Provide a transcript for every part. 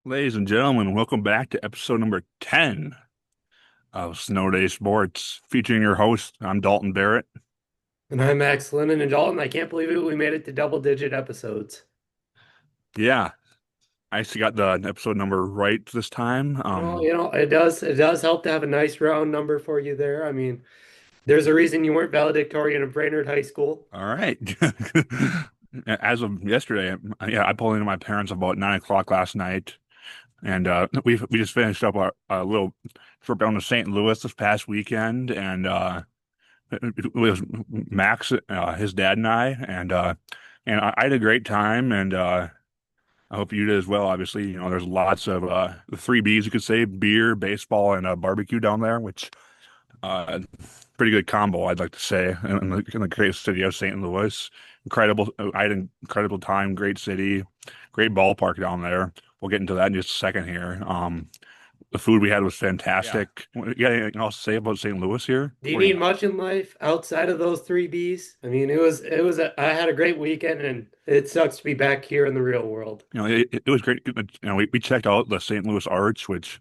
Ladies and gentlemen, welcome back to episode number 10 of Snow Day Sports, featuring your host. I'm Dalton Barrett. And I'm Max Lennon and Dalton. I can't believe it. We made it to double-digit episodes. Yeah, I actually got the episode number right this time. It does help to have a nice round number for you there. I mean, there's a reason you weren't valedictorian of Brainerd High School. All right. As of yesterday, yeah, I pulled into my parents about 9 o'clock last night, and we just finished up a little trip down to St. Louis this past weekend, and it was Max, his dad, and I had a great time, and I hope you did as well. Obviously, there's lots of the three B's you could say: beer, baseball, and barbecue down there, which pretty good combo, I'd like to say, in the great city of St. Louis. Incredible. I had an incredible time. Great city, great ballpark down there. We'll get into that in just a second here. The food we had was Yeah. fantastic. You got anything else to say about St. Louis here Do you before you? need much in life outside of those three B's? I mean, I had a great weekend and it sucks to be back here in the real world. It was great. We checked out the St. Louis Arch, which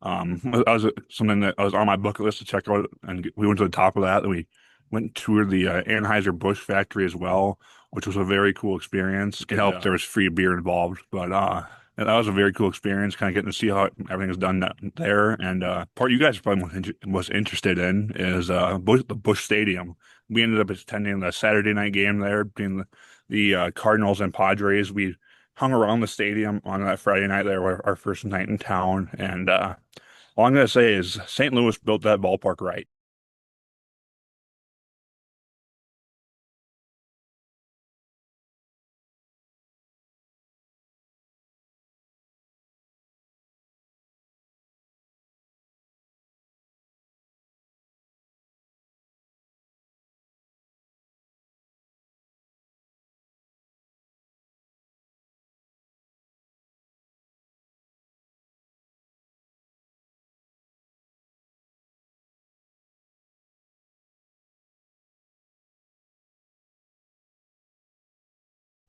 that was something that was on my bucket list to check out, and we went to the top of that. And we went and toured the Anheuser-Busch factory as well, which was a very cool experience. It helped there was free beer involved, but that was a very cool experience, kind of getting to see how everything is done there. And part you guys are probably most interested in is the Busch Stadium. We ended up attending the Saturday night game there between the Cardinals and Padres. We hung around the stadium on that Friday night there, our first night in town, and all I'm gonna say is St. Louis built that ballpark right.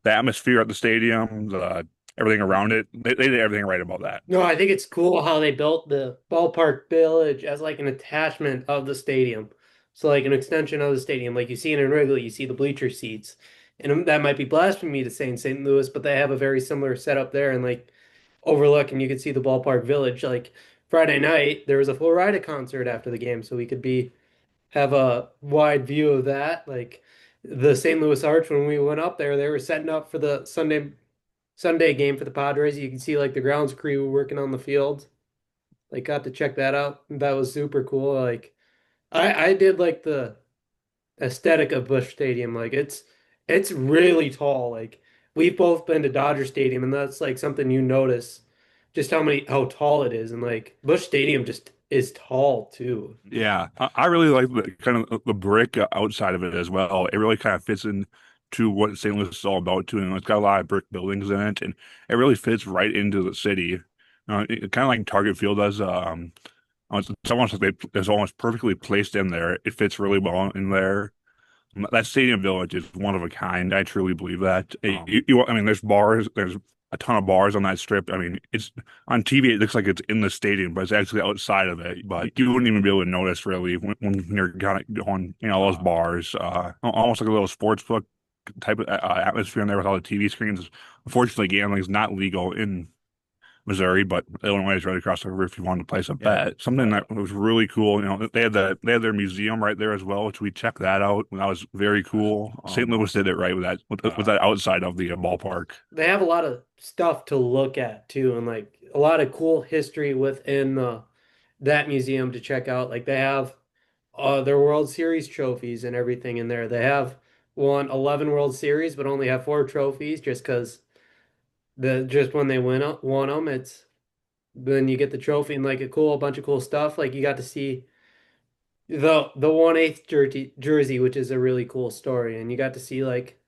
The atmosphere at the stadium, everything around it, they did everything right about that. No, I think it's cool how they built the ballpark village as like an attachment of the stadium. So like an extension of the stadium. Like you see it in Wrigley, you see the bleacher seats. And that might be blasphemy to say in St. Louis, but they have a very similar setup there and like overlook and you can see the ballpark village. Like Friday night, there was a Florida concert after the game, so we could be have a wide view of that. Like the St. Louis Arch when we went up there, they were setting up for the Sunday game for the Padres. You can see like the grounds crew working on the field. Like got to check that out. That was super cool. Like I did like the aesthetic of Busch Stadium. Like it's really tall. Like we've both been to Dodger Stadium and that's like something you notice just how tall it is. And like Busch Stadium just is tall too. Yeah, I really like the kind of the brick outside of it as well. It really kind of fits in to what St. Louis is all about too, and it's got a lot of brick buildings in it, and it really fits right into the city. Kind of like Target Field does. It's almost like it's almost perfectly placed in there. It fits really well in there. That Stadium Village is one of a kind. I truly believe that. I mean, there's bars. There's a ton of bars on that strip. I mean, it's on TV. It looks like it's in the stadium, but it's actually outside of it. But you wouldn't even be able to notice really when you're kind of going, those bars. Almost like a little sports book type of atmosphere in there with all the TV screens. Unfortunately, gambling is not legal in Missouri, but Illinois is right across the river if you wanted to place a Yeah. bet. Something that was really cool. They had their museum right there as well, which we checked that out. And that was very cool. St. Louis did it right with that outside of the ballpark. They have a lot of stuff to look at too, and like a lot of cool history within that museum to check out. Like they have their World Series trophies and everything in there. They have won 11 World Series, but only have four trophies just because just when they won them, it's then you get the trophy and like a bunch of cool stuff. Like you got to see the 1/8 jersey, which is a really cool story, and you got to see like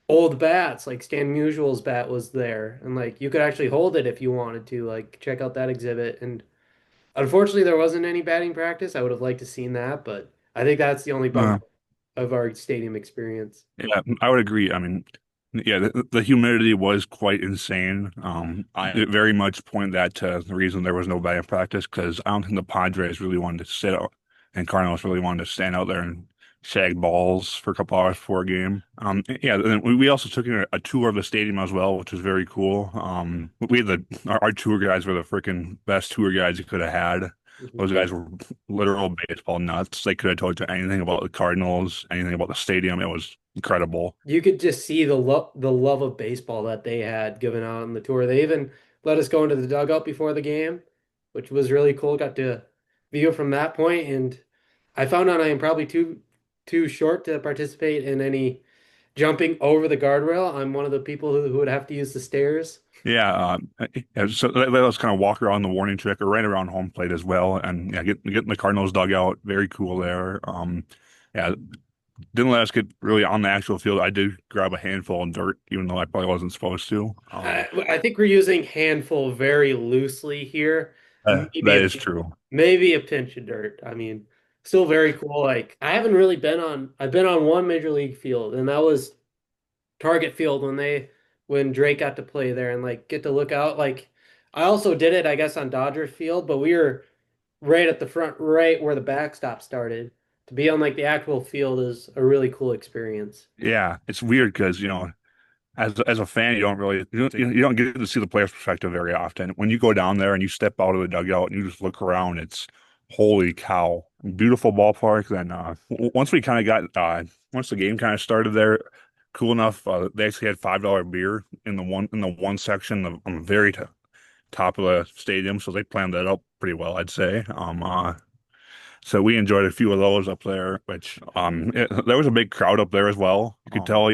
old bats, like Stan Musial's bat was there, and like you could actually hold it if you wanted to. Like check out that exhibit. And unfortunately, there wasn't any batting practice. I would have liked to seen that, but I think that's the only bummer Uh, of our stadium experience. yeah, I would agree. I mean, Yeah, the humidity was quite insane. I very much point that to the reason there was no batting practice because I don't think the Padres really wanted to sit out and Cardinals really wanted to stand out there and shag balls for a couple hours before a game. Yeah, and we also took a tour of the stadium as well, which was very cool. We had our tour guides were the freaking best tour guides you could have had. Mhm. Those guys were literal baseball nuts. They could have told you anything about the Cardinals, anything about the stadium. It was incredible. You could just see the love of baseball that they had given out on the tour. They even let us go into the dugout before the game, which was really cool. Got to view from that point, and I found out I am probably too short to participate in any jumping over the guardrail. I'm one of the people who would have to use the stairs. Yeah, yeah, so they let us kind of walk around the warning track or right around home plate as well, and yeah, getting the Cardinals dugout, very cool there. Yeah, didn't let us get really on the actual field. I did grab a handful of dirt, even though I probably wasn't supposed to. I think we're using handful very loosely here. Maybe That a is true. maybe a pinch of dirt. I mean, still very cool. Like I haven't really been on. I've been on one major league field, and that was Target Field when Drake got to play there and like get to look out. Like I also did it, I guess, on Dodger Field, but we were right at the front, right where the backstop started. To be on like the actual field is a really cool experience. Yeah, it's weird because as a fan, you don't get to see the player's perspective very often. When you go down there and you step out of the dugout and you just look around, it's holy cow, beautiful ballpark. Then once we kind of got once the game kind of started there, cool enough. They actually had $5 beer in the one section on the very top of the stadium, so they planned that out pretty well, I'd say. So we enjoyed a few of those up there, which there was a big crowd up there as well. You could tell,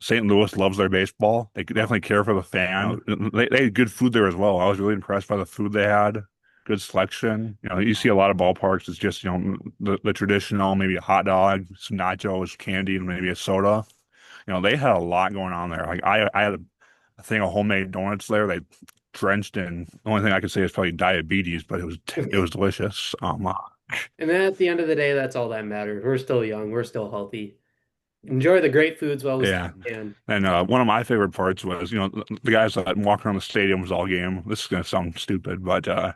St. Louis loves their baseball. They could definitely care for the fan. They had good food there as well. I was really impressed by the food they had. Good selection. You see a lot of ballparks. It's just, the traditional, maybe a hot dog, some nachos, candy, and maybe a soda. They had a lot going on there. Like I had a thing of homemade donuts there. They drenched in. The only thing I could say is probably diabetes, but it was delicious. And then at the end of the day, that's all that matters. We're still young, we're still healthy. Enjoy the great foods while we still Yeah. can. And one of my favorite parts was, the guys that walked around the stadiums all game. This is gonna sound stupid, but they're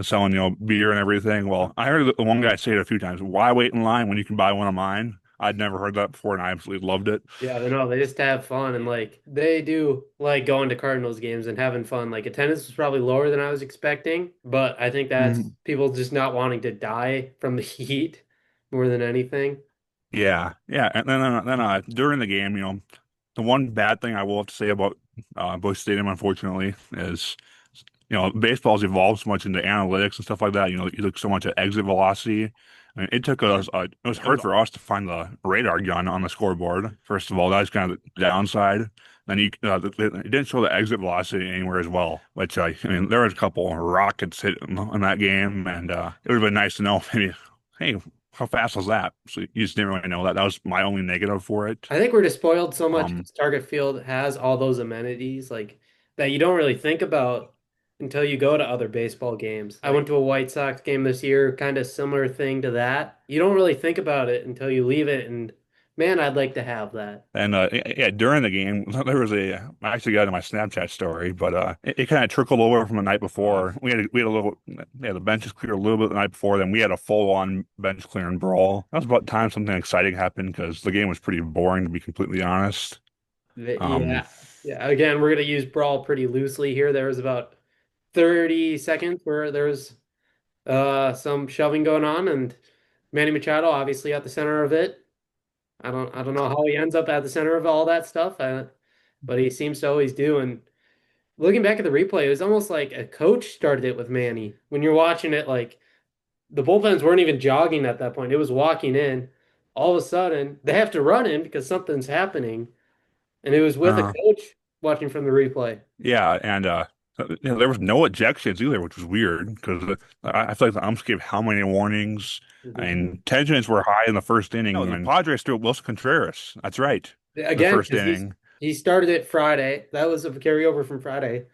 selling, beer and everything. Well, I heard the one guy say it a few times. Why wait in line when you can buy one of mine? I'd never heard that before, and I absolutely loved it. Yeah, they know they just have fun and like they do like going to Cardinals games and having fun. Like attendance was probably lower than I was expecting, but I think that's Mhm. people just not wanting to die from the heat more than anything. Yeah, yeah. And then during the game, the one bad thing I will have to say about Busch Stadium, unfortunately, is baseball's evolved so much into analytics and stuff like that. You look so much at exit velocity. I mean, it took us, it was hard for us to find the radar gun on the scoreboard. First of all, that was kind of the downside. Then it didn't show the exit velocity anywhere as well, which I mean, there was a couple of rockets hit in that game, and it would have been nice to know maybe, hey, how fast was that? So you just didn't really know that. That was my only negative for it. I think we're just spoiled so much Um, because Target Field has all those amenities like that you don't really think about until you go to other baseball games. I went to a White Sox game this year, kind of similar thing to that. You don't really think about it until you leave it, and man, I'd like to have that. And yeah, during the game, there was I actually got it in my Snapchat story, but it kind of trickled over from the night before. We had a little, yeah, the benches cleared a little bit the night before. Then we had a full-on bench clearing brawl. That was about time something exciting happened because the game was pretty boring, to be completely honest. Um, Yeah. Yeah. Again, we're gonna use brawl pretty loosely here. There was about 30 seconds where there was some shoving going on, and Manny Machado obviously at the center of it. I don't know how he ends up at the center of all that stuff, but he seems to always do. And looking back at the replay, it was almost like a coach started it with Manny. When you're watching it, like the bullpens weren't even jogging at that point; it was walking in. All of a sudden, they have to run in because something's happening, and it was with a uh, coach watching from the replay. yeah, and there was no ejections either, which was weird because I feel like the umps gave how many warnings. I Mhm. mean, tensions were high in the first inning. No, the Padres threw Wilson Contreras. That's right, the Again, first because inning. he started it Friday. That was a carryover from Friday.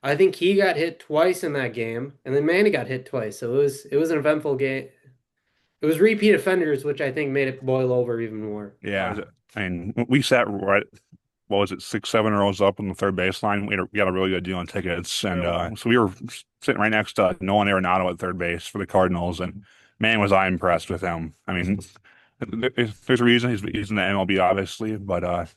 I think he got hit twice in that game, and then Manny got hit twice. So it was an eventful game. It was repeat offenders, which I think made it boil over even more. Yeah, I mean, we sat right. what was it, 6, 7 rows up on the third baseline. We got a really good deal on tickets, and so we were sitting right next to Nolan Arenado at third base for the Cardinals, and man, was I impressed with him. I mean, there's a reason he's in the MLB, obviously, but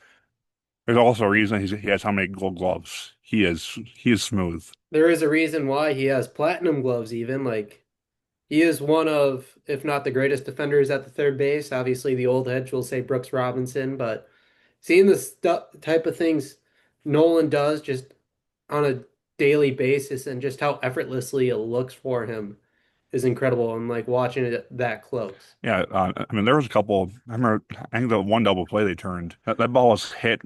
there's also a reason he has how many Gold Gloves. He is smooth. There is a reason why he has platinum gloves, even. Like, he is one of, if not the greatest defenders at the third base. Obviously, the old heads will say Brooks Robinson, but seeing the type of things Nolan does just on a daily basis and just how effortlessly it looks for him is incredible. And like watching it that close. Yeah, I mean, there was a couple. I remember, I think the one double play they turned, that ball was hit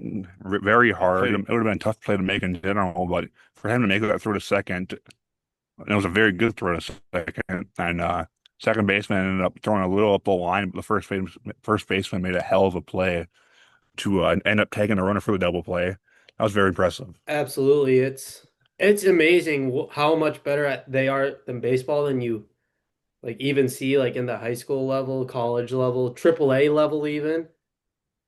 very hard. It would have been a tough play to make in general, but for him to make that throw to second, and it was a very good throw to second. And second baseman ended up throwing a little up the line, but the first baseman made a hell of a play to end up taking the runner for the double play. That was very impressive. Absolutely. It's amazing how much better they are than baseball than you like even see like in the high school level, college level, triple A level even.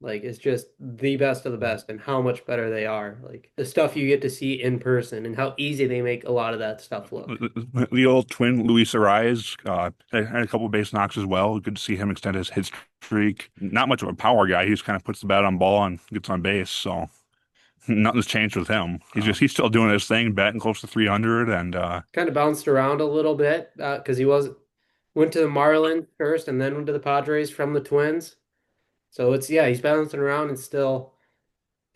Like it's just the best of the best and how much better they are. Like the stuff you get to see in person and how easy they make a lot of that stuff look. The old twin Luis Ariz had a couple of base knocks as well. Good to see him extend his hit streak. Not much of a power guy. He just kind of puts the bat on ball and gets on base. So nothing's changed with him. He's still doing his thing, batting close to 300, and Kind of bounced around a little bit because he was went to the Marlins first and then went to the Padres from the Twins. So it's yeah, he's bouncing around and still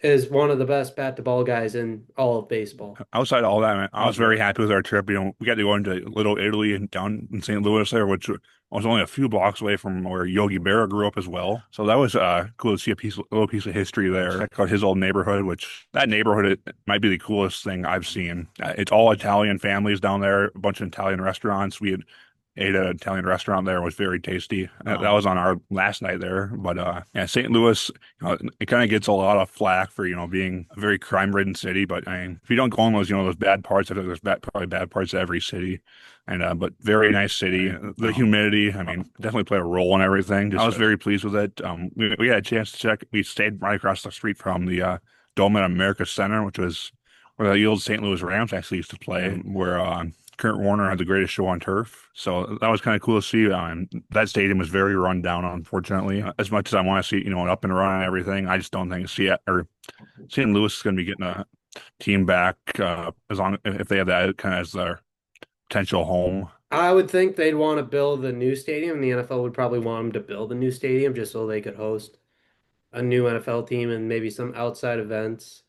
is one of the best bat to ball guys in all of baseball. outside of all that, man, I was very happy with our trip. We got to go into Little Italy and down in St. Louis there, which was only a few blocks away from where Yogi Berra grew up as well. So that was cool to see a little piece of history there. Check out his old neighborhood, which that neighborhood it might be the coolest thing I've seen. It's all Italian families down there, a bunch of Italian restaurants. We had ate at an Italian restaurant there. It was very tasty. That was on our last night there. But yeah, St. Louis, it kind of gets a lot of flack for, being a very crime-ridden city. But I mean, if you don't go in those bad parts, I think there's probably bad parts of every city. And but very nice city. The humidity, I mean, definitely played a role in everything. I was very pleased with it. We had a chance to check. We stayed right across the street from the Dome at America Center, which was where the old St. Louis Rams actually used to play, where Kurt Warner had the greatest show on turf. So that was kind of cool to see. That stadium was very run down, unfortunately. As much as I want to see, up and run and everything, I just don't think St. Louis is going to be getting a team back as long if they have that kind of as their potential home. I would think they'd want to build a new stadium. The NFL would probably want them to build a new stadium just so they could host a new NFL team and maybe some outside events.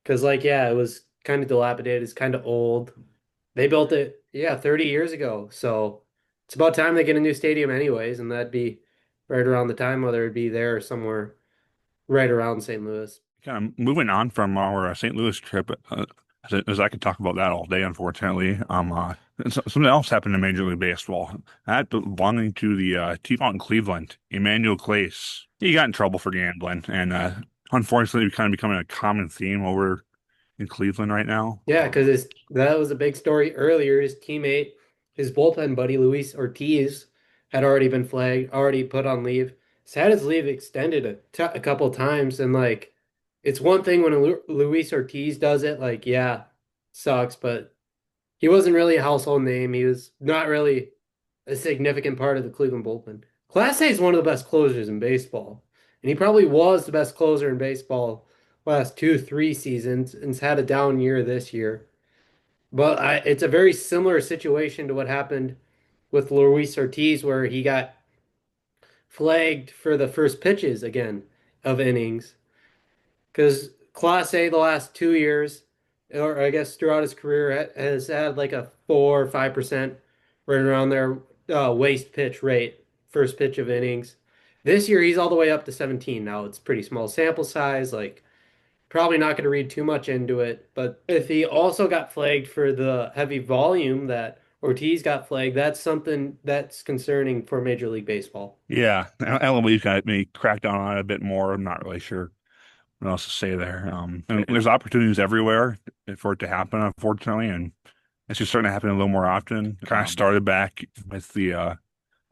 Because, like, yeah, it was kind of dilapidated. It's kind of old. They built it, yeah, 30 years ago. So it's about time they get a new stadium, anyways. And that'd be right around the time, whether it'd be there or somewhere right around St. Louis. Kind of moving on from our St. Louis trip, as I could talk about that all day, unfortunately. Something else happened in Major League Baseball. That belonging to the team out in Cleveland, Emmanuel Clace. He got in trouble for gambling, and unfortunately, kind of becoming a common theme over in Cleveland right now. Yeah, because that was a big story earlier. His teammate, his bullpen buddy, Luis Ortiz, had already been flagged, already put on leave. He's had his leave extended a couple times, and like, it's one thing when Luis Ortiz does it, like, yeah, sucks, but he wasn't really a household name. He was not really a significant part of the Cleveland bullpen. Class A is one of the best closers in baseball, and he probably was the best closer in baseball last 2, 3 seasons and's had a down year this year. But it's a very similar situation to what happened with Luis Ortiz, where he got flagged for the first pitches again of innings. Because Class A the last 2 years, or I guess throughout his career, has had like a 4 or 5% right around their waste pitch rate, first pitch of innings. This year he's all the way up to 17. Now it's pretty small sample size, like probably not going to read too much into it. But if he also got flagged for the heavy volume that Ortiz got flagged, that's something that's concerning for Major League Baseball. Yeah, LME's got maybe crack down on it a bit more. I'm not really sure what else to say there. And there's opportunities everywhere for it to happen, unfortunately, and it's just starting to happen a little more often. Kind of started back with the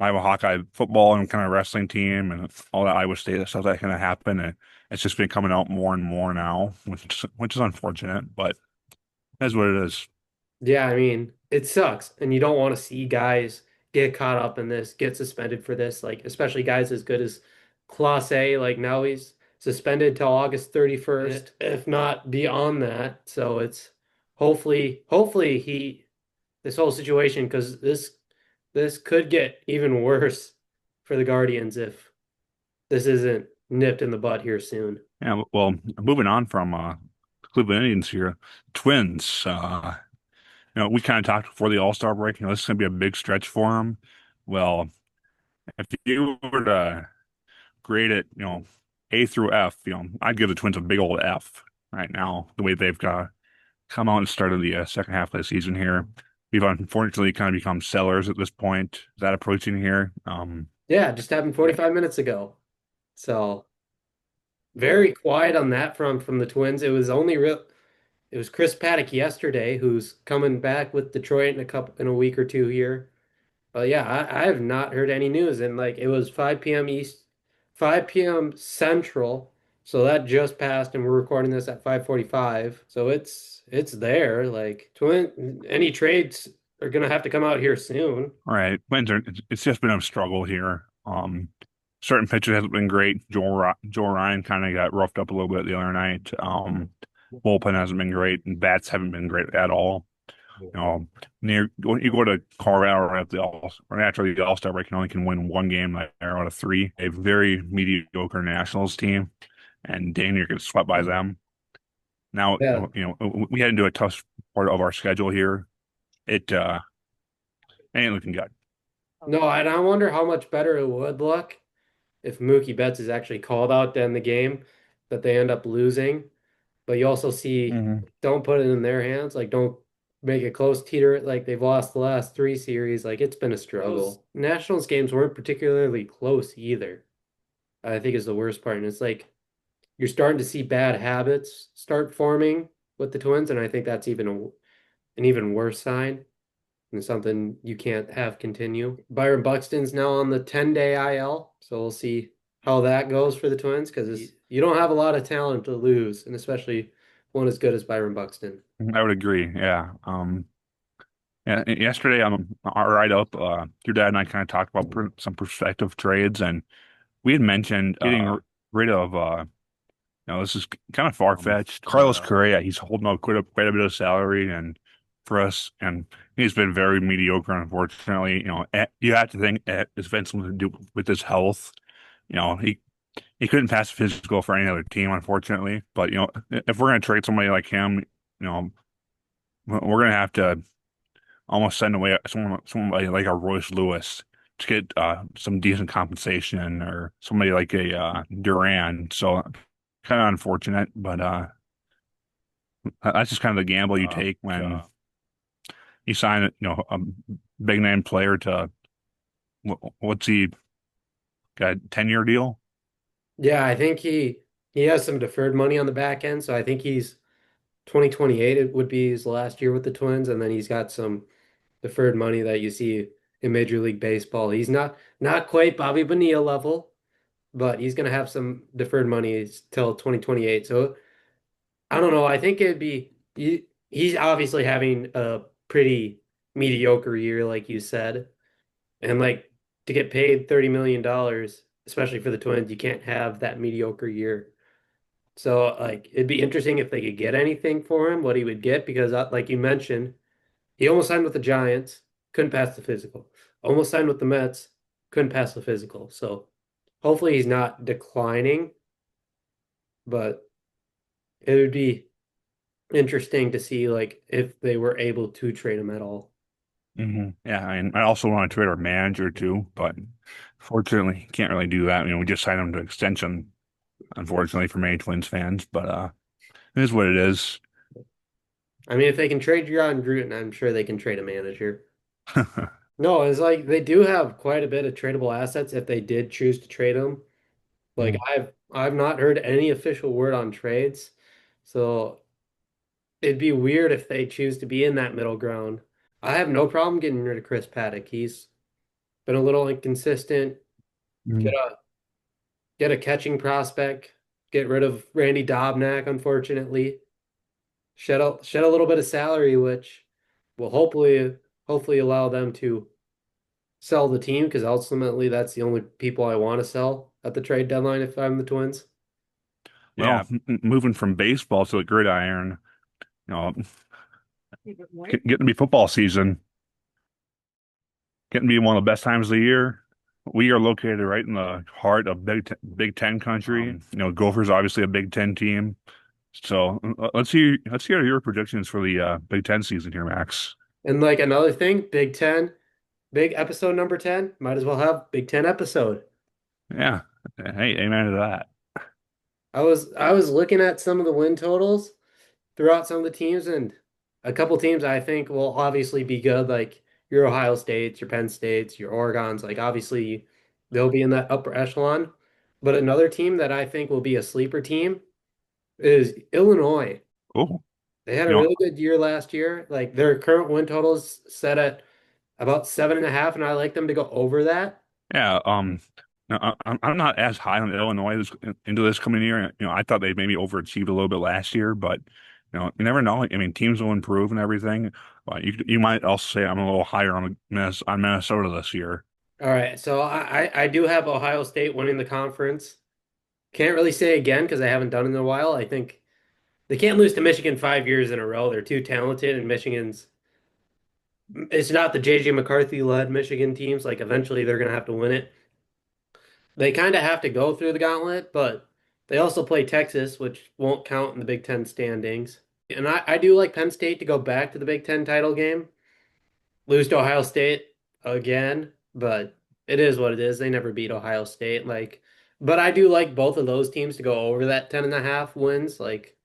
Iowa Hawkeye football and kind of wrestling team and all that Iowa State stuff that kind of happened. And It's just been coming out more and more now, which is unfortunate, but that's what it is. Yeah, I mean, it sucks. And you don't want to see guys get caught up in this, get suspended for this, like especially guys as good as Class A, like now he's suspended till August 31st, if not beyond that. So it's hopefully he this whole situation because this could get even worse for the Guardians if this isn't nipped in the bud here soon. Yeah, well, moving on from Cleveland Indians here, Twins. We kind of talked before the All-Star break. This is going to be a big stretch for them. Well, if you were to grade it, A through F, I'd give the Twins a big old F right now. The way they've come out and started the second half of the season here. We've unfortunately kind of become sellers at this point. Is that approaching here? Yeah, just happened 45 minutes ago. So very quiet on that front from the Twins. It was Chris Paddock yesterday who's coming back with Detroit in a week or two here. But yeah, I have not heard any news. And like it was 5 p.m. East, 5 p.m. Central. So that just passed and we're recording this at 5:45. So it's there. Like any trades are gonna have to come out here soon. All right, Twins are. It's just been a struggle here. Certain pitchers hasn't been great. Joel Ryan kind of got roughed up a little bit the other night. Bullpen hasn't been great, and bats haven't been great at all. When you go to Colorado at or naturally the All-Star break, you only can win one game there out of three. A very mediocre Nationals team, and dang, you're getting swept by them. Now, Yeah. we head into a tough part of our schedule here. It ain't looking good. No, and I wonder how much better it would look if Mookie Betts is actually called out to end the game that they end up losing. But you also see, Hmm. don't put it in their hands. Like, don't make it close, teeter it like they've lost the last three series. Like, it's been a struggle. Those Nationals games weren't particularly close either, I think is the worst part. And it's like you're starting to see bad habits start forming with the Twins. And I think that's an even worse sign and something you can't have continue. Byron Buxton's now on the 10-day IL, so we'll see how that goes for the Twins because you don't have a lot of talent to lose, and especially one as good as Byron Buxton. I would agree. Yeah. Yeah. Yesterday on our ride up, your dad and I kind of talked about some prospective trades, and we had mentioned getting rid of. This is kind of far-fetched. Carlos Correa, he's holding out quite a bit of salary, and for us, and he's been very mediocre, unfortunately. You have to think it's been something to do with his health. He couldn't pass the physical for any other team, unfortunately. But if we're going to trade somebody like him, we're going to have to almost send away somebody like a Royce Lewis to get some decent compensation, or somebody like a Duran. So kind of unfortunate, but that's just kind of the gamble you take when you sign a big name player to what's he got, 10-year deal? Yeah, I think he has some deferred money on the back end, so I think he's 2028 it would be his last year with the Twins, and then he's got some deferred money that you see in Major League Baseball. He's not quite Bobby Bonilla level, but he's gonna have some deferred money till 2028. So I don't know. I think he's obviously having a pretty mediocre year, like you said. And like to get paid $30 million, especially for the Twins, you can't have that mediocre year. So like it'd be interesting if they could get anything for him, what he would get, because like you mentioned, he almost signed with the Giants, couldn't pass the physical. Almost signed with the Mets, couldn't pass the physical. So hopefully he's not declining, but it would be interesting to see like if they were able to trade him at all. Yeah, and I also want to trade our manager too, but fortunately can't really do that. We just signed him to extension, unfortunately for many Twins fans, but it is what it is. I mean, if they can trade Jon Gruden, I'm sure they can trade a manager. No, it's like they do have quite a bit of tradable assets if they did choose to trade them. Like Mm. I've not heard any official word on trades, so it'd be weird if they choose to be in that middle ground. I have no problem getting rid of Chris Paddock. He's been a little inconsistent. Get Mm. a get a catching prospect, get rid of Randy Dobnak, unfortunately. Shed a little bit of salary, which will hopefully allow them to sell the team because ultimately that's the only people I want to sell at the trade deadline if I'm the Twins. Yeah, moving from baseball to the gridiron, you know, getting to be football season, getting to be one of the best times of the year. We are located right in the heart of Big Ten country. Gophers obviously a Big Ten team. So let's hear your predictions for the Big Ten season here, Max. And like another thing, Big Ten, big episode number 10, might as well have Big Ten episode. Yeah, hey, amen to that. I was looking at some of the win totals throughout some of the teams, and a couple teams I think will obviously be good, like your Ohio States, your Penn States, your Oregons. Like obviously they'll be in that upper echelon. But another team that I think will be a sleeper team is Illinois. Oh, They had a you know, really good year last year. Like their current win totals set at about 7.5, and I like them to go over that. yeah. No, I'm not as high on Illinois into this coming year. I thought they maybe overachieved a little bit last year, but you never know. I mean, teams will improve and everything. But you might also say I'm a little higher on Minnesota this year. All right, so I do have Ohio State winning the conference. Can't really say again because I haven't done it in a while. I think they can't lose to Michigan 5 years in a row. They're too talented, and Michigan's it's not the JJ McCarthy led Michigan teams. Like eventually they're gonna have to win it. They kind of have to go through the gauntlet, but they also play Texas, which won't count in the Big Ten standings. And I do like Penn State to go back to the Big Ten title game, lose to Ohio State again, but it is what it is. They never beat Ohio State. But I do like both of those teams to go over that 10.5 wins. Like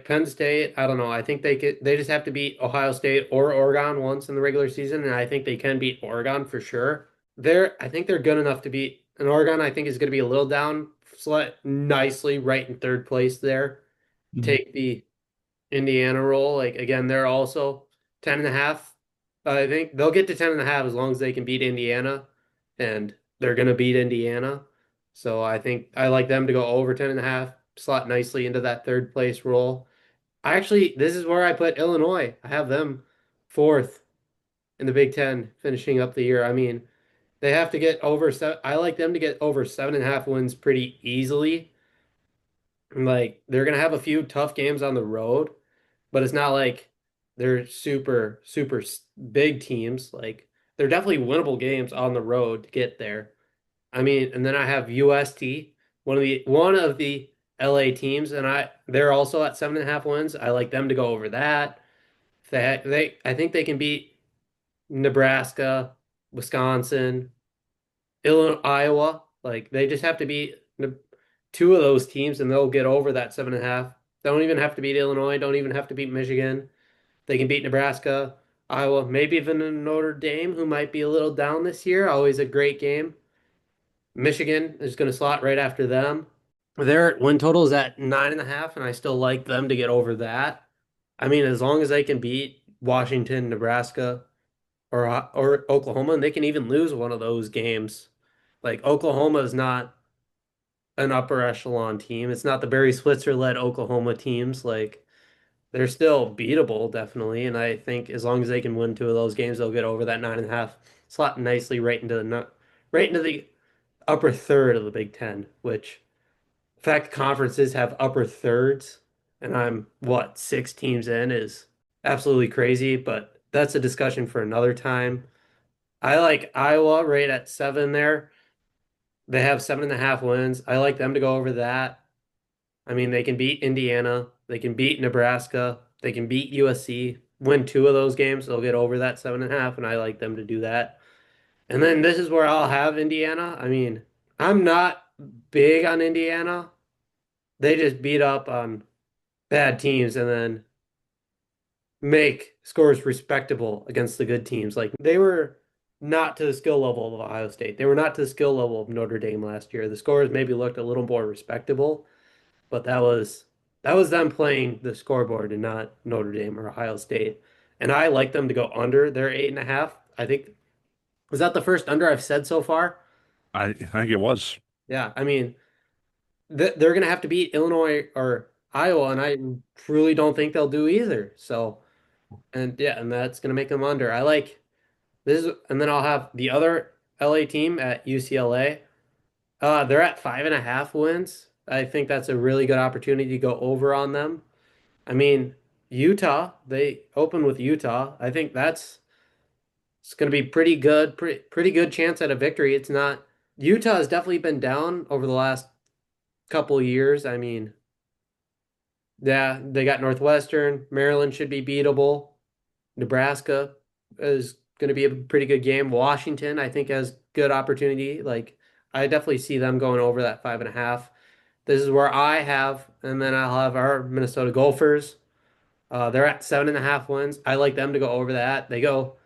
Penn State, I don't know. I think they just have to beat Ohio State or Oregon once in the regular season, and I think they can beat Oregon for sure. I think they're good enough to beat an Oregon. I think is going to be a little down, nicely right in third place there. Mhm. Take the Indiana role. Like again, they're also 10.5. I think they'll get to 10.5 as long as they can beat Indiana, and they're gonna beat Indiana. So I think I like them to go over 10.5, slot nicely into that third place role. This is where I put Illinois. I have them fourth in the Big Ten, finishing up the year. I mean, they have to get over seven. I like them to get over 7.5 wins pretty easily. Like they're gonna have a few tough games on the road, but it's not like they're big teams. Like they're definitely winnable games on the road to get there. I mean, and then I have UST, one of the LA teams, and they're also at 7.5 wins. I like them to go over that. I think they can beat Nebraska, Wisconsin, Illinois, Iowa. Like they just have to beat two of those teams, and they'll get over that 7.5. Don't even have to beat Illinois. Don't even have to beat Michigan. They can beat Nebraska, Iowa, maybe even Notre Dame, who might be a little down this year. Always a great game. Michigan is going to slot right after them. Their win total is at 9.5, and I still like them to get over that. I mean, as long as they can beat Washington, Nebraska, or Oklahoma, and they can even lose one of those games. Like Oklahoma is not an upper echelon team. It's not the Barry Switzer led Oklahoma teams. Like they're still beatable, definitely. And I think as long as they can win two of those games, they'll get over that 9.5, slot nicely right into the upper third of the Big Ten, which the fact conferences have upper thirds, and I'm what, 6 teams in is absolutely crazy, but that's a discussion for another time. I like Iowa right at 7 there. They have 7.5 wins. I like them to go over that. I mean, they can beat Indiana, they can beat Nebraska, they can beat USC, win two of those games, they'll get over that 7.5, and I like them to do that. And then this is where I'll have Indiana. I mean, I'm not big on Indiana. They just beat up on bad teams and then make scores respectable against the good teams. Like they were not to the skill level of Ohio State. They were not to the skill level of Notre Dame last year. The scores maybe looked a little more respectable, but that was them playing the scoreboard and not Notre Dame or Ohio State. And I like them to go under their 8.5. I think was that the first under I've said so far? I think it was. Yeah, I mean, they're going to have to beat Illinois or Iowa, and I truly don't think they'll do either. So, and yeah, and that's going to make them under. I like this, and then I'll have the other LA team at UCLA. They're at 5.5 wins. I think that's a really good opportunity to go over on them. I mean, Utah, they open with Utah. I think that's it's going to be pretty good, pretty good chance at a victory. It's not Utah has definitely been down over the last couple of years. I mean, yeah, they got Northwestern. Maryland should be beatable. Nebraska is going to be a pretty good game. Washington, I think, has good opportunity. Like, I definitely see them going over that 5.5. This is where I have, and then I'll have our Minnesota Gophers. They're at 7.5 wins. I like them to go over that. They go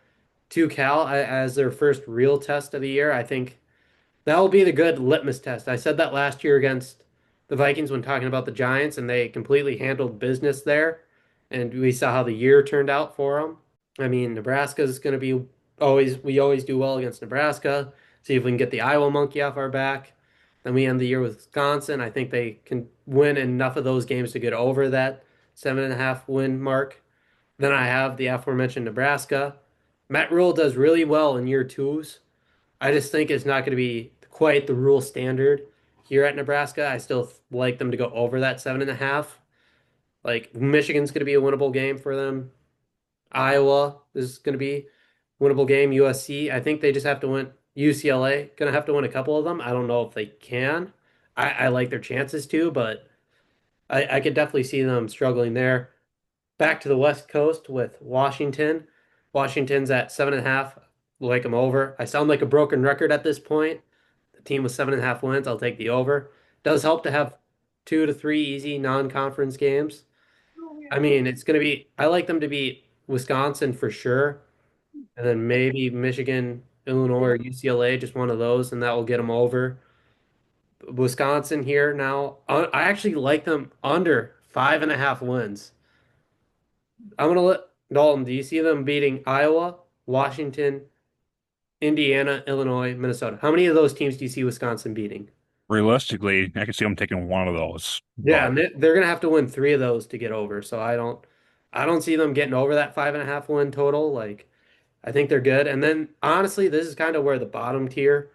to Cal as their first real test of the year. I think that will be the good litmus test. I said that last year against the Vikings when talking about the Giants, and they completely handled business there. And we saw how the year turned out for them. I mean, Nebraska is going to be we always do well against Nebraska. See if we can get the Iowa monkey off our back. Then we end the year with Wisconsin. I think they can win enough of those games to get over that 7.5 win mark. Then I have the aforementioned Nebraska. Matt Rule does really well in year twos. I just think it's not going to be quite the rule standard here at Nebraska. I still like them to go over that 7.5. Like Michigan's going to be a winnable game for them. Iowa is going to be a winnable game. USC, I think they just have to win. UCLA going to have to win a couple of them. I don't know if they can. I like their chances too, but I could definitely see them struggling there. Back to the West Coast with Washington. Washington's at 7.5. Like them over. I sound like a broken record at this point. The team with 7.5 wins. I'll take the over. Does help to have 2 to 3 easy non-conference games. I mean, it's going to be. I like them to beat Wisconsin for sure, and then maybe Michigan, Illinois, or UCLA, just one of those, and that will get them over. Wisconsin here now. I actually like them under 5.5 wins. I'm gonna let Dalton. Do you see them beating Iowa, Washington, Indiana, Illinois, Minnesota? How many of those teams do you see Wisconsin beating? Realistically, I can see them taking one of those, Yeah, but and they're gonna have to win three of those to get over. So I don't see them getting over that 5.5 win total. Like, I think they're good. And then honestly, this is kind of where the bottom tier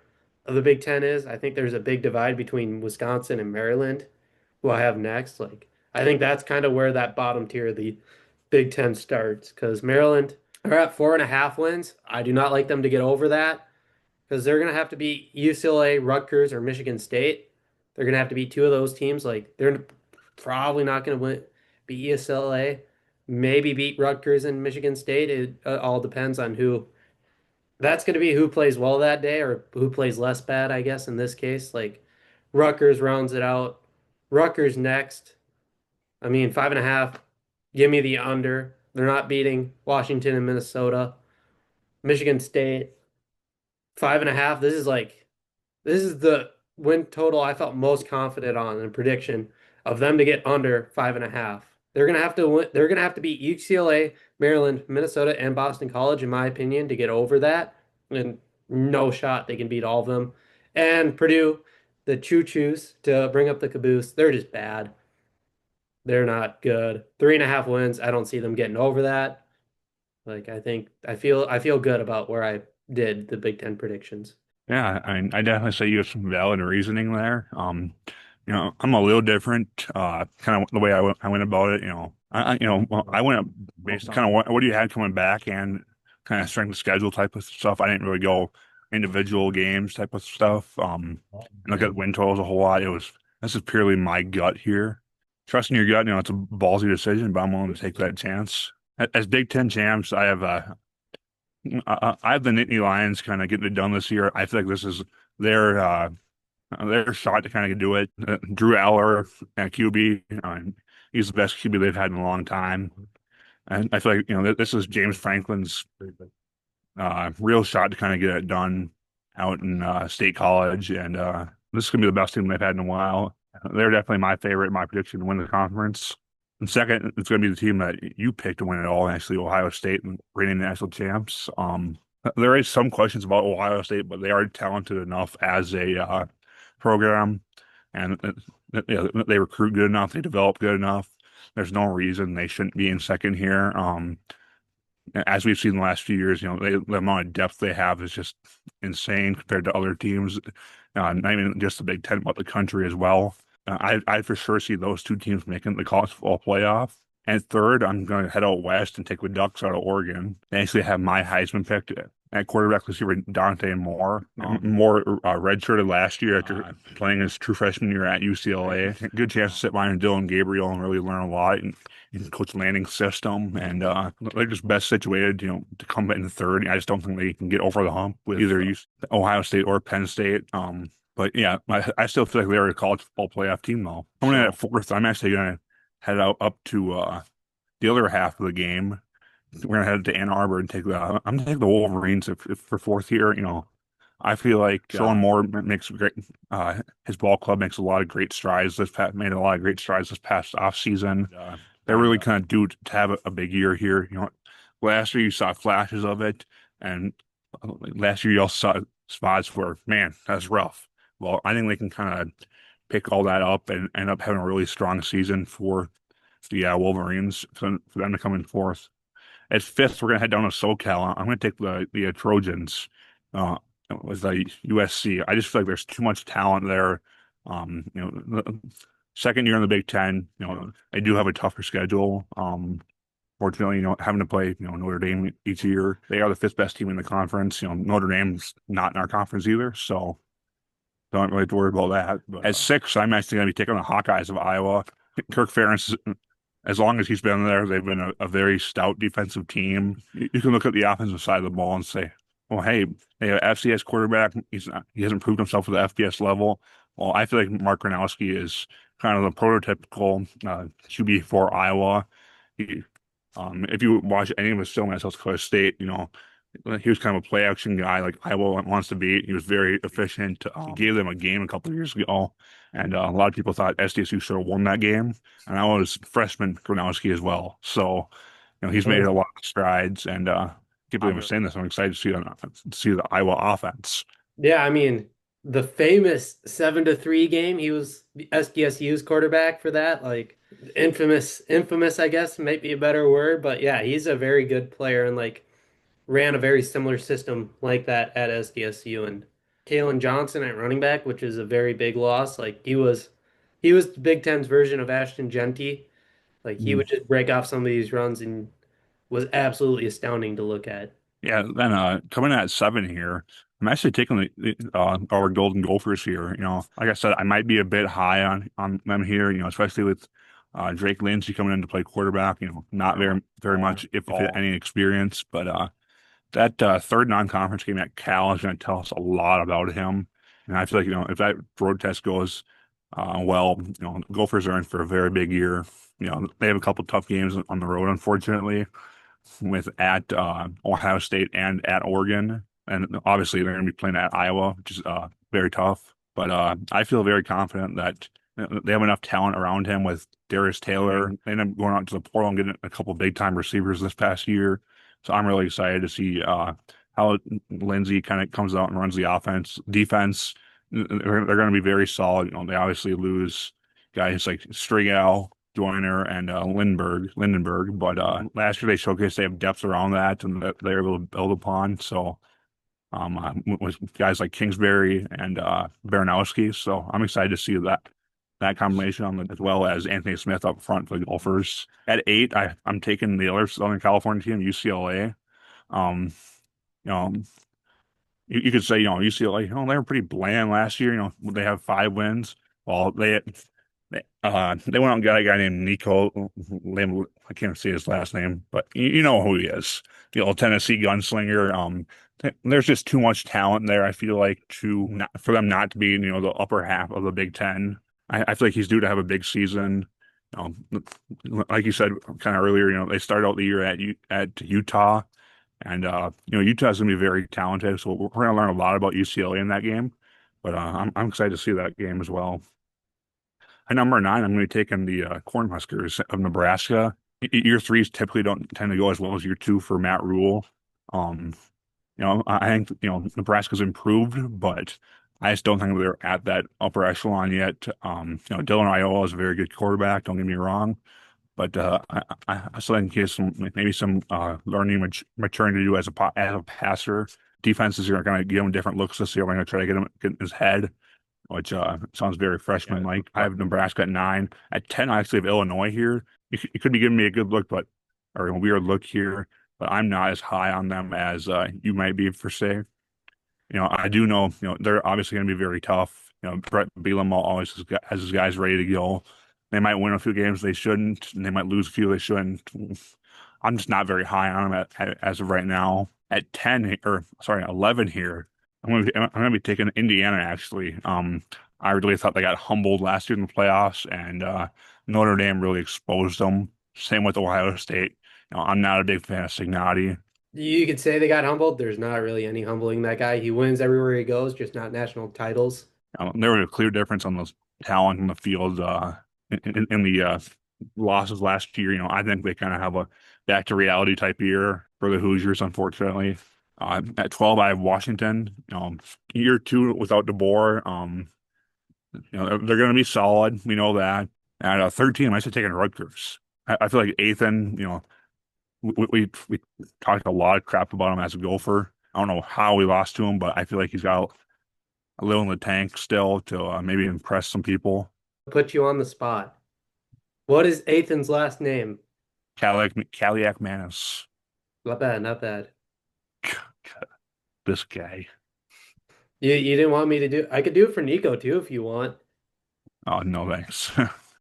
of the Big Ten is. I think there's a big divide between Wisconsin and Maryland, who I have next. Like, I think that's kind of where that bottom tier of the Big Ten starts because Maryland are at 4.5 wins. I do not like them to get over that because they're going to have to beat UCLA, Rutgers, or Michigan State. They're going to have to beat two of those teams. Like, they're probably not going to beat UCLA, maybe beat Rutgers and Michigan State. It all depends on who. That's going to be who plays well that day or who plays less bad, I guess, in this case. Like, Rutgers rounds it out. Rutgers next. I mean, 5.5. Give me the under. They're not beating Washington and Minnesota. Michigan State, 5.5. This is the win total I felt most confident on in a prediction of them to get under 5.5. They're gonna have to win, they're gonna have to beat UCLA, Maryland, Minnesota, and Boston College, in my opinion, to get over that. And no shot they can beat all of them. And Purdue, the choo-choos to bring up the caboose, they're just bad. They're not good. 3.5 wins. I don't see them getting over that. Like I feel good about where I did the Big Ten predictions. yeah, I definitely say you have some valid reasoning there. I'm a little different, kind of the way I went about it. Well, I went based on kind of what you had coming back and kind of strength of schedule type of stuff. I didn't really go individual games type of stuff. And look at win totals a whole lot. This is purely my gut here. Trusting your gut, it's a ballsy decision, but I'm willing to take that chance. As Big Ten champs, I have the Nittany Lions kind of getting it done this year. I feel like this is their their shot to kind of do it. Drew Aller at QB, he's the best QB they've had in a long time. And I feel like this is James Franklin's real shot to kind of get it done out in State College, and this is gonna be the best team they've had in a while. They're definitely my favorite, my prediction to win the conference. And second, it's going to be the team that you picked to win it all, actually, Ohio State, and reigning national champs. There is some questions about Ohio State, but they are talented enough as a program, and they recruit good enough, they develop good enough. There's no reason they shouldn't be in second here. As we've seen the last few years, the amount of depth they have is just insane compared to other teams. Not even just the Big Ten, but the country as well. I for sure see those two teams making the college football playoff. And third, I'm going to head out west and take the Ducks out of Oregon. They actually have my Heisman pick at quarterback receiver Dante Moore. Moore redshirted last year after playing his true freshman year at UCLA. Good chance to sit behind Dylan Gabriel and really learn a lot in Coach Lanning's system. And they're just best situated, to come in third. I just don't think they can get over the hump with either Ohio State or Penn State. But yeah, I still feel like they're a college football playoff team though. Coming in at fourth, I'm actually going to head out up to the other half of the game. We're gonna head to Ann Arbor and I'm gonna take the Wolverines if for fourth here. I feel like Sean Moore makes great. His ball club makes a lot of great strides. Made a lot of great strides this past off season. They're really kind of due to have a big year here. Last year you saw flashes of it, and last year you also saw spots where, man, that's rough. Well, I think they can kind of pick all that up and end up having a really strong season for the Wolverines for them to come in fourth. At fifth, we're gonna head down to SoCal. I'm gonna take the Trojans uh, with the USC. I just feel like there's too much talent there. The second year in the Big Ten, they do have a tougher schedule. Fortunately, having to play, Notre Dame each year. They are the fifth best team in the conference. Notre Dame's not in our conference either, so don't really have to worry about that. But at six, I'm actually going to be taking the Hawkeyes of Iowa. Kirk Ferentz, as long as he's been there, they've been a very stout defensive team. You can look at the offensive side of the ball and say, well, hey, they have an FCS quarterback. He hasn't proved himself at the FBS level. Well, I feel like Mark Gronowski is kind of the prototypical QB for Iowa. If you watch any of his film at South Dakota State, he was kind of a play action guy like Iowa wants to be. He was very efficient. He gave them a game a couple of years ago, and a lot of people thought SDSU should have won that game. And I was freshman Gronowski as well. So, he's made a lot of strides, and I can't believe I'm saying this. I'm excited to see the Iowa offense. Yeah, I mean, the famous 7-3 game, he was SDSU's quarterback for that. Like infamous, I guess, might be a better word, but yeah, he's a very good player and like ran a very similar system like that at SDSU. And Kalen Johnson at running back, which is a very big loss. Like he was Big Ten's version of Ashton Genty. Like he Mm. would just break off some of these runs and was absolutely astounding to look at. Yeah, then coming in at seven here, I'm actually taking our Golden Gophers here. Like I said, I might be a bit high on them here. Especially with Drake Lindsey coming in to play quarterback. Not very much if any experience, but that third non-conference game at Cal is going to tell us a lot about him. And I feel like if that road test goes well, Gophers are in for a very big year. They have a couple tough games on the road, unfortunately with at Ohio State and at Oregon. And obviously they're going to be playing at Iowa, which is very tough. But I feel very confident that they have enough talent around him with Darius Taylor. They ended up going out to the portal and getting a couple big time receivers this past year. So I'm really excited to see how Lindsey kind of comes out and runs the defense. They're going to be very solid. They obviously lose guys like Strigal, Joyner, and Lindenberg. But last year they showcased they have depth around that and that they're able to build upon. So with guys like Kingsbury and Baranowski. So I'm excited to see that combination as well as Anthony Smith up front for the Gophers. At eight, I'm taking the other Southern California team, UCLA. Um, you know, you could say, UCLA, they were pretty bland last year. They have 5 wins. Well, they went out and got a guy named Nico. I can't say his last name, but you know who he is. The old Tennessee gunslinger. There's just too much talent there. I feel like for them not to be, the upper half of the Big Ten. I feel like he's due to have a big season. Like you said kind of earlier, they started out the year at Utah, and Utah's gonna be very talented. So we're gonna learn a lot about UCLA in that game. But I'm excited to see that game as well. At number nine, I'm going to be taking the Cornhuskers of Nebraska. Year threes typically don't tend to go as well as year two for Matt Rule. I think Nebraska's improved, but I just don't think they're at that upper echelon yet. Dylan Iowa is a very good quarterback. Don't get me wrong, but I still think he has maybe some learning maturing to do as a passer. Defenses are going to give him different looks this year. We're going to try to get in his head, which sounds very freshman-like. I have Nebraska at 9. At 10, I actually have Illinois here. You could be giving me a good look, or a weird look here, but I'm not as high on them as you might be for say. I do know, they're obviously going to be very tough. Brett Bielema always has his guys ready to go. They might win a few games they shouldn't, and they might lose a few they shouldn't. I'm just not very high on them as of right now. At 10, or sorry, 11 here, I'm going to be taking Indiana actually. I really thought they got humbled last year in the playoffs, and Notre Dame really exposed them. Same with Ohio State. I'm not a big fan of Signotti. You could say they got humbled. There's not really any humbling that guy. He wins everywhere he goes, just not national titles. There was a clear difference on the talent in the field in the losses last year. I think they kind of have a back to reality type year for the Hoosiers, unfortunately. At 12, I have Washington. Year two without DeBoer. They're going to be solid. We know that. At 13, I should take in Rutgers. I feel like Ethan, we talked a lot of crap about him as a Gopher. I don't know how we lost to him, but I feel like he's got a little in the tank still to maybe impress some people. Put you on the spot. What is Ethan's last name? Kaliak Manis. Not bad, not bad. This guy. You didn't want me to do. I could do it for Nico too if you want. Oh, no thanks.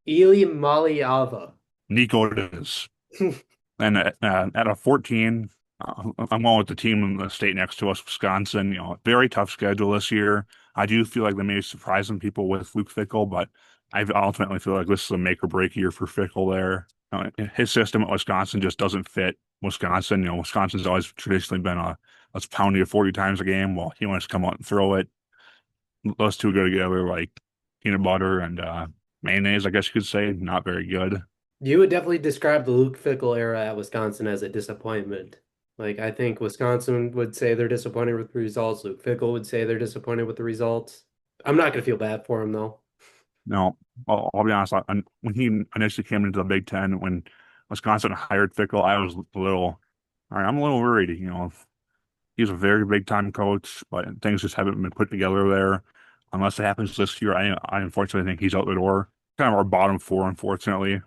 Ili Maliava. Nico it is. And at a 14, I'm going with the team in the state next to us, Wisconsin. Very tough schedule this year. I do feel like they may surprise some people with Luke Fickell, but I ultimately feel like this is a make or break year for Fickell there. His system at Wisconsin just doesn't fit Wisconsin. Wisconsin's always traditionally been let's pound you 40 times a game. Well, he wants to come out and throw it. Those two go together like peanut butter and mayonnaise, I guess you could say. Not very good. You would definitely describe the Luke Fickell era at Wisconsin as a disappointment. Like I think Wisconsin would say they're disappointed with the results. Luke Fickell would say they're disappointed with the results. I'm not gonna feel bad for him though. No, I'll be honest. When he initially came into the Big Ten, when Wisconsin hired Fickell, I was a little, all right, I'm a little worried. He's a very big time coach, but things just haven't been put together there. Unless it happens this year, I unfortunately think he's out the door. Kind of our bottom four, unfortunately.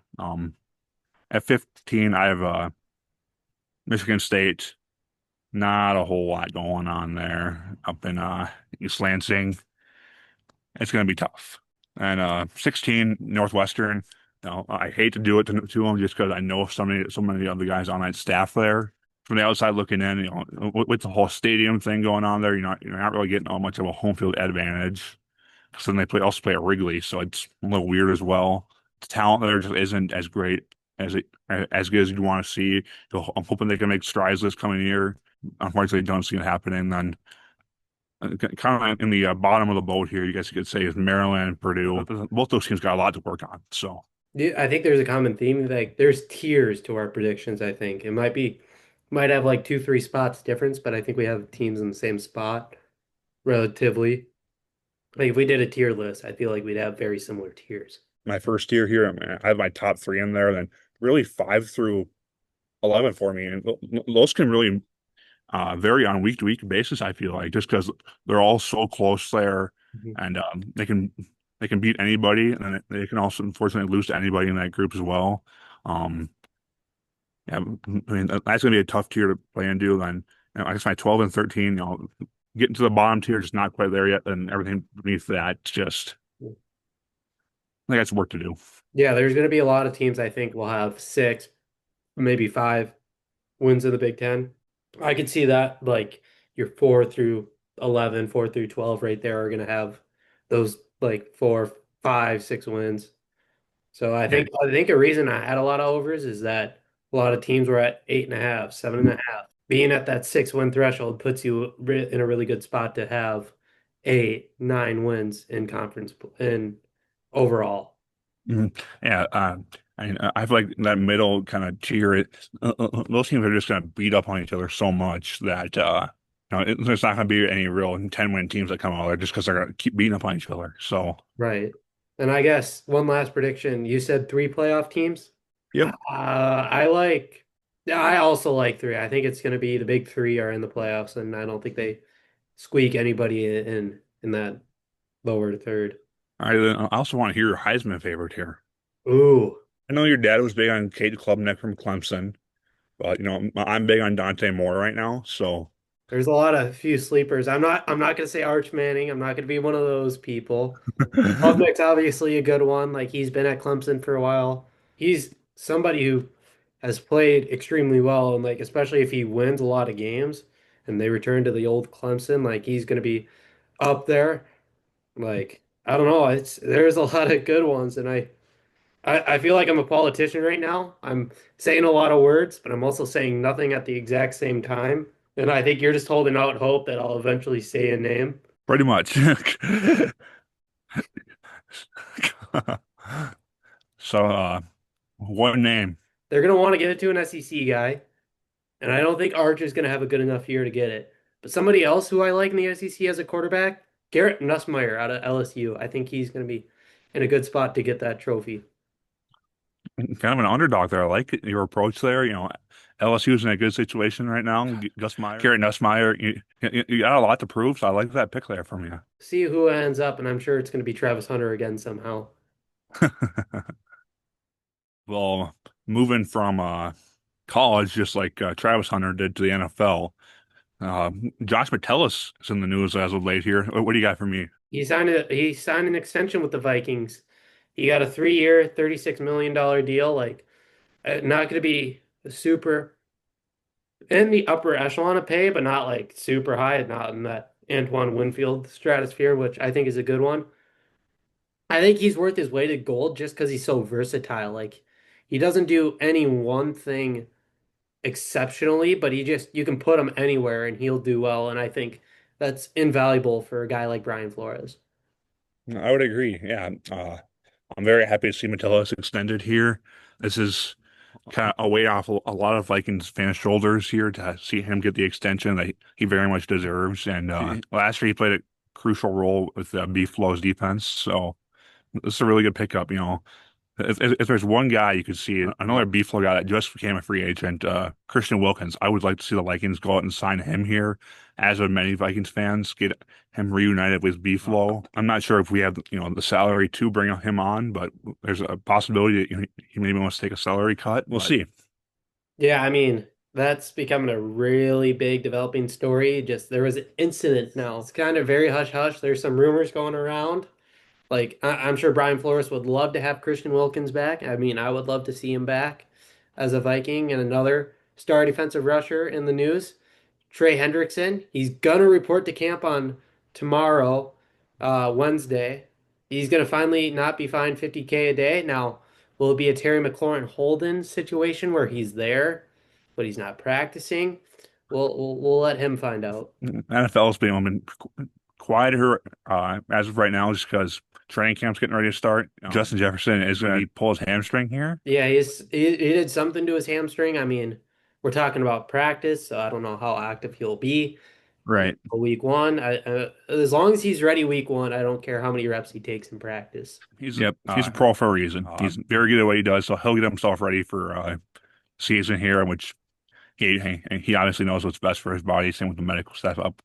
At 15, I have Michigan State. Not a whole lot going on there up in East Lansing. It's going to be tough. And 16, Northwestern. I hate to do it to them just because I know so many of the guys on that staff there. From the outside looking in, with the whole stadium thing going on there, you're not really getting much of a home field advantage. So then also play at Wrigley, so it's a little weird as well. The talent there just isn't as great as good as you want to see. So I'm hoping they can make strides this coming year. Unfortunately, don't see it happening. Then kind of in the bottom of the boat here, you guys could say is Maryland and Purdue. Both those teams got a lot to work on. So Yeah, I think there's a common theme. Like there's tiers to our predictions, I think. It might have like two, three spots difference, but I think we have teams in the same spot relatively. Like if we did a tier list, I feel like we'd have very similar tiers. my first year here, I have my top three in there. Then really 5 through 11 for me, and those can really vary on week to week basis. I feel like just because they're all so close there, Mhm. and they can beat anybody, and they can also unfortunately lose to anybody in that group as well. Um, yeah, I mean that's gonna be a tough tier to play into. Then I guess my 12 and 13, getting to the bottom tier, just not quite there yet, and everything beneath that, just I think that's work to do. Yeah, there's going to be a lot of teams I think will have six, maybe five wins in the Big Ten. I could see that like your 4 through 11, 4 through 12 right there are going to have those like four, five, 6 wins. So I Yeah. think I think a reason I had a lot of overs is that a lot of teams were at 8.5, 7.5. Being at that 6 win threshold puts you in a really good spot to have 8, 9 wins in conference in overall. Mhm. Yeah, I feel like that middle kind of tier, those teams are just going to beat up on each other so much that there's not going to be any real 10-win teams that come out there just because they're going to keep beating up on each other. So, Right. And I guess one last prediction. You said three playoff teams. yep. I like, yeah, I also like three. I think it's going to be the big three are in the playoffs, and I don't think they squeak anybody in that lower third. I also want to hear your Heisman favorite here. Ooh, I know your dad was big on Cade Klubnik from Clemson, but I'm big on Dante Moore right now. So, there's a lot of few sleepers. I'm not going to say Arch Manning. I'm not going to be one of those people. Klubnik's obviously a good one. Like he's been at Clemson for a while. He's somebody who has played extremely well, and like especially if he wins a lot of games and they return to the old Clemson, like he's going to be up there. Like I don't know, it's there's a lot of good ones, and I feel like I'm a politician right now. I'm saying a lot of words, but I'm also saying nothing at the exact same time. And I think you're just holding out hope that I'll eventually say a name. pretty much. So, one name. They're going to want to give it to an SEC guy. And I don't think Arch is going to have a good enough year to get it. But somebody else who I like in the SEC as a quarterback, Garrett Nussmeier out of LSU. I think he's going to be in a good spot to get that trophy. Kind of an underdog there. I like your approach there. LSU's in a good situation right now. Gus Meyer, Garrett Nussmeier, you got a lot to prove, so I like that pick there from you. See who ends up, and I'm sure it's going to be Travis Hunter again somehow. Well, moving from college, just like Travis Hunter did to the NFL, uh, Josh Metellus is in the news as of late here. What do you got for me? He signed an extension with the Vikings. He got a 3-year, $36 million deal. Like, not going to be super in the upper echelon of pay, but not like super high, not in that Antoine Winfield stratosphere, which I think is a good one. I think he's worth his weight in gold just because he's so versatile. Like he doesn't do any one thing exceptionally, but you can put him anywhere and he'll do well. And I think that's invaluable for a guy like Brian Flores. I would agree. Yeah, I'm very happy to see Metellus extended here. This is kind of a weight off a lot of Vikings fans' shoulders here to see him get the extension that he very much deserves. And last year he played a crucial role with Beeflow's defense, so this is a really good pickup. If there's one guy you could see, another Beeflo guy that just became a free agent, Christian Wilkins, I would like to see the Vikings go out and sign him here, as would many Vikings fans, get him reunited with Beeflo. I'm not sure if we have, the salary to bring him on, but there's a possibility that he maybe wants to take a salary cut. We'll see. Yeah, I mean, that's becoming a really big developing story. Just there was an incident now. It's kind of very hush hush. There's some rumors going around. Like I'm sure Brian Flores would love to have Christian Wilkins back. I mean, I would love to see him back as a Viking and another star defensive rusher in the news. Trey Hendrickson, he's gonna report to camp on tomorrow, Wednesday. He's gonna finally not be fined 50K a day. Now, will it be a Terry McLaurin Holden situation where he's there, but he's not practicing? We'll let him find out. NFL's been quieter as of right now just because training camp's getting ready to start. Justin Jefferson is going to pull his hamstring here. Yeah, he did something to his hamstring. I mean, we're talking about practice, so I don't know how active he'll be Right. week one. As long as he's ready week one, I don't care how many reps he takes in practice. He's a pro for a reason. He's very good at what he does, so he'll get himself ready for season here, in which he obviously knows what's best for his body. Same with the medical staff up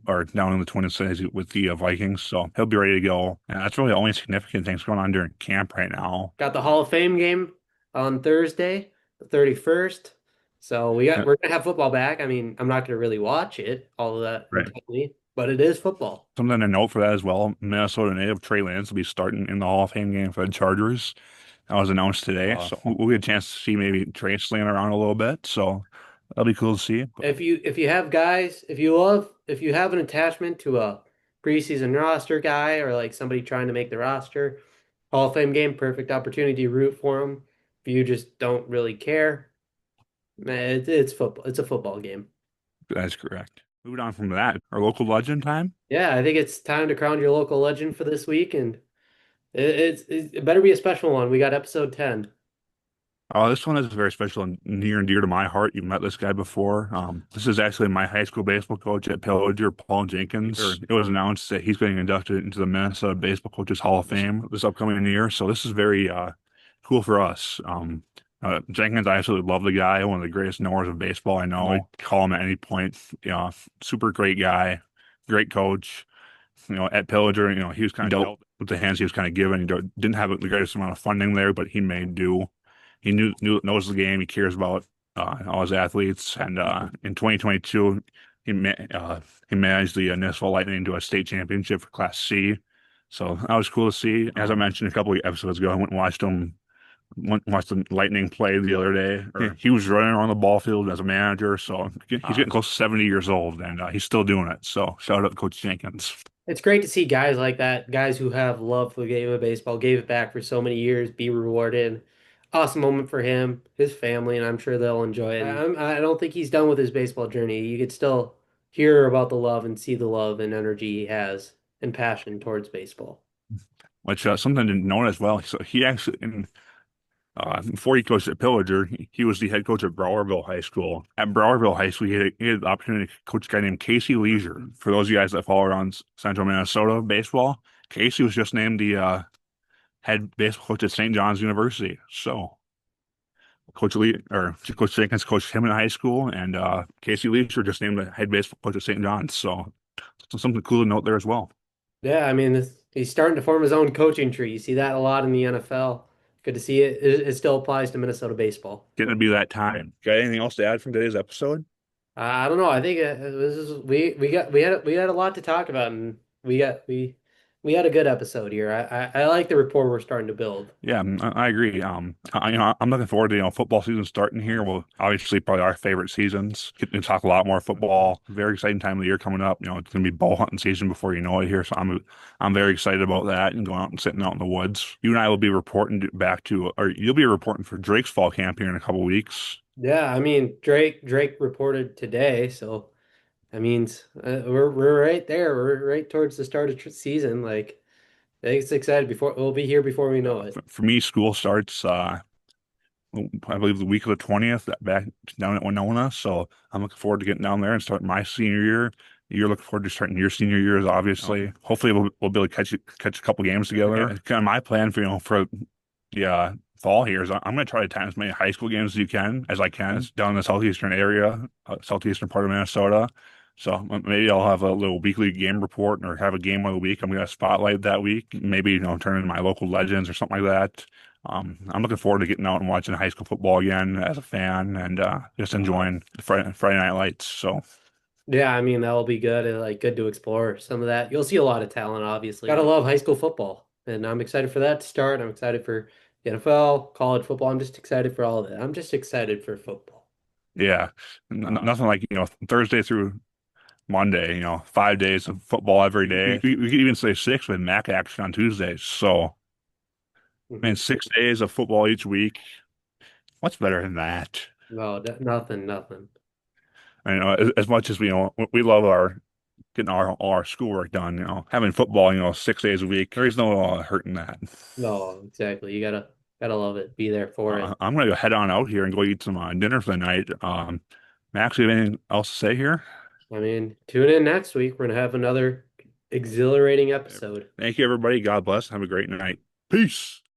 or down in the Twin Cities with the Vikings, so he'll be ready to go. And that's really the only significant things going on during camp right now. Got the Hall of Fame game on Thursday, the 31st. So we're gonna have football back. I mean, I'm not gonna really watch it all of that Right. intently, but it is football. Something to note for that as well. Minnesota native Trey Lance will be starting in the Hall of Fame game for the Chargers. That was announced today, so we'll get a chance to see maybe Trey sling around a little bit. So that'll be cool to see. If you have guys, if you have an attachment to a preseason roster guy or like somebody trying to make the roster, Hall of Fame game, perfect opportunity to root for them. If you just don't really care, man, it's football. It's a football game. That's correct. Moving on from that, our local legend time. Yeah, I think it's time to crown your local legend for this week, and it better be a special one. We got episode 10. This one is very special and near and dear to my heart. You've met this guy before. This is actually my high school baseball coach at Pillager, Paul Jenkins. It was announced that he's getting inducted into the Minnesota Baseball Coaches Hall of Fame this upcoming year. So this is very cool for us. Jenkins, I absolutely love the guy, one of the greatest knowers of baseball I know. I'd call him at any point. Super great guy, great coach. At Pillager, he was kind of dealt with the hands he was kind of given. He didn't have the greatest amount of funding there, but he made do. He knows the game. He cares about all his athletes. And in 2022, he managed the Minnesota Lightning to a state championship for Class C. So that was cool to see. As I mentioned a couple of episodes ago, I went and watched the Lightning play the other day. He was running around the ball field as a manager. So he's getting close to 70 years old, and he's still doing it. So shout out to Coach Jenkins. It's great to see guys like that, guys who have loved the game of baseball, gave it back for so many years, be rewarded. Awesome moment for him, his family, and I'm sure they'll enjoy it. I don't think he's done with his baseball journey. You could still hear about the love and see the love and energy he has and passion towards baseball. Which something I didn't know as well. So he actually, before he coached at Pillager, he was the head coach at Browerville High School. At Browerville High School, he had the opportunity to coach a guy named Casey Leisure. For those of you guys that follow around Central Minnesota baseball, Casey was just named the head baseball coach at St. John's University. So Coach Jenkins coached him in high school, and Casey Leisure just named the head baseball coach at St. John's. So something cool to note there as well. Yeah, I mean, he's starting to form his own coaching tree. You see that a lot in the NFL. Good to see it. It still applies to Minnesota baseball. Getting to be that time. Got anything else to add from today's episode? I don't know. I think this is we had a lot to talk about, and we had a good episode here. I like the rapport we're starting to build. Yeah, I agree. I'm looking forward to, football season starting here. Well, obviously, probably our favorite seasons. Get to talk a lot more football. Very exciting time of the year coming up. It's going to be bow hunting season before you know it here. So I'm very excited about that and going out and sitting out in the woods. You and I will be or you'll be reporting for Drake's fall camp here in a couple weeks. Yeah, I mean Drake reported today, so that means we're right there. We're right towards the start of season. Like, it's excited before we'll be here before we know it. For me, school starts. I believe the week of the 20th back down at Winona. So I'm looking forward to getting down there and starting my senior year. You're looking forward to starting your senior years, obviously. Hopefully we'll be able to catch a couple games together. Yeah. Kind of my plan for the fall here is I'm going to try to attend as many high school games as I can. It's down in the southeastern area, southeastern part of Minnesota. So maybe I'll have a little weekly game report or have a game of the week I'm going to spotlight that week. Maybe, turn in my local legends or something like that. I'm looking forward to getting out and watching high school football again as a fan and just enjoying the Friday Night Lights. So, Yeah, I mean that'll be good and like good to explore some of that. You'll see a lot of talent, obviously. Gotta love high school football, and I'm excited for that to start. I'm excited for the NFL, college football. I'm just excited for all of it. I'm just excited for football. yeah, nothing like, Thursday through Monday, 5 days of football every day. We could even say six with MAC action on Tuesdays. So, man, 6 days of football each week. What's better than that? No, nothing, nothing. As much as we love getting all our schoolwork done, having football, 6 days a week, there is no hurt in that. No, exactly. You gotta love it. Be there for it. I'm gonna go head on out here and go eat some dinner for the night. Max, you have anything else to say here? I mean, tune in next week. We're gonna have another exhilarating episode. Thank you, everybody. God bless. Have a great night. Peace.